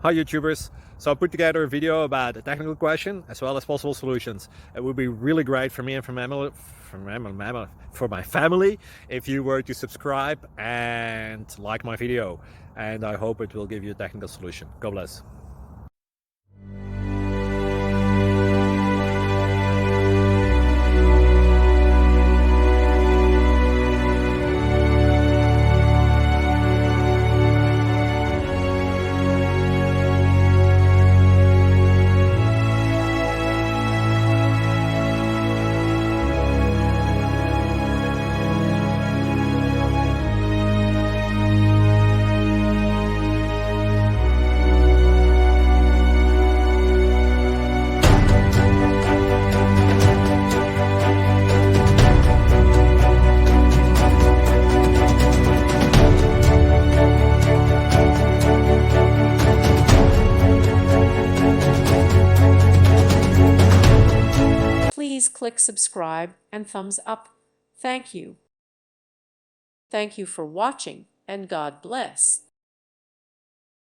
Hi YouTubers! So I put together a video about a technical question as well as possible solutions. It would be really great for me and for my family if you were to subscribe and like my video, and I hope it will give you a technical solution. God bless. Please click subscribe and thumbs up. Thank you. Thank you for watching, and God bless.